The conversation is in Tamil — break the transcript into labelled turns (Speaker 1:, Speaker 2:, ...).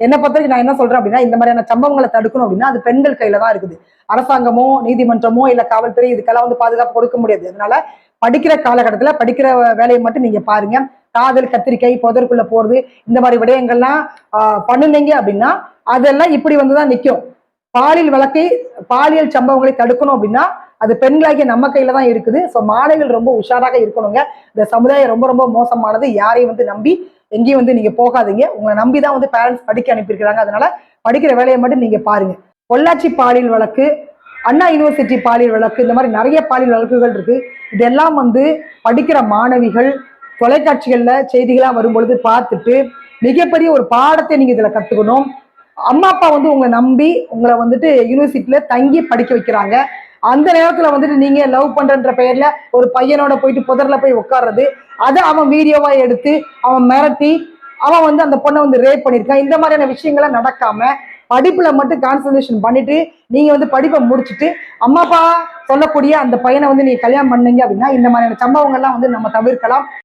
Speaker 1: என்ன பொறுத்தவரைக்கும் நான் என்ன சொல்றேன் அப்படின்னா, இந்த மாதிரியான சம்பவங்களை தடுக்கணும் அப்படின்னா அது பெண்கள் கையில தான் இருக்குது. அரசாங்கமோ நீதிமன்றமோ இல்ல காவல்துறை இதுக்கெல்லாம் வந்து பாதுகாப்பு கொடுக்க முடியாது. அதனால படிக்கிற காலகட்டத்துல படிக்கிற வேலையை மட்டும் நீங்க பாருங்க. காதல், கத்திரிக்கை, புதருக்குள்ள போறது, இந்த மாதிரி விடயங்கள்லாம் பண்ணுனீங்க அப்படின்னா அதெல்லாம் இப்படி வந்துதான் நிற்கும். பாலியல் சம்பவங்களை தடுக்கணும் அப்படின்னா அது பெண்களாகிய நம்ம கையில தான் இருக்குது. ஸோ மாணவிகள் ரொம்ப உஷாராக இருக்கணுங்க. இந்த சமுதாயம் ரொம்ப ரொம்ப மோசமானது. யாரையும் வந்து நம்பி எங்கேயும் வந்து நீங்க போகாதீங்க. உங்களை நம்பிதான் வந்து பேரண்ட்ஸ் படிக்க அனுப்பியிருக்கிறாங்க. அதனால படிக்கிற வேலையை மட்டும் நீங்க பாருங்க. பொள்ளாச்சி பாலியல் வழக்கு, அண்ணா யூனிவர்சிட்டி பாலியல் வழக்கு, இந்த மாதிரி நிறைய பாலியல் வழக்குகள் இருக்கு. இதெல்லாம் வந்து படிக்கிற மாணவிகள் தொலைக்காட்சிகள்ல செய்திகளா வரும்பொழுது பார்த்துட்டு மிகப்பெரிய ஒரு பாடத்தை நீங்க இதுல கத்துக்கணும். அம்மா அப்பா வந்து உங்களை நம்பி உங்களை வந்துட்டு யூனிவர்சிட்டியில தங்கி படிக்க வைக்கிறாங்க. அந்த நேரத்துல வந்துட்டு நீங்க லவ் பண்றன்ற பெயர்ல ஒரு பையனோட போயிட்டு புதர்ல போய் உட்கார்றது, அதை அவன் வீடியோவா எடுத்து அவன் மிரட்டி அவன் வந்து அந்த பொண்ணை வந்து ரேப் பண்ணியிருக்கான். இந்த மாதிரியான விஷயங்களை நடக்காம படிப்புல மட்டும் கான்சன்ட்ரேஷன் பண்ணிட்டு நீங்க வந்து படிப்பை முடிச்சுட்டு அம்மா அப்பா சொல்லக்கூடிய அந்த பையனை வந்து நீங்க கல்யாணம் பண்ணீங்க அப்படின்னா இந்த மாதிரியான சம்பவங்கள்லாம் வந்து நம்ம தவிர்க்கலாம்.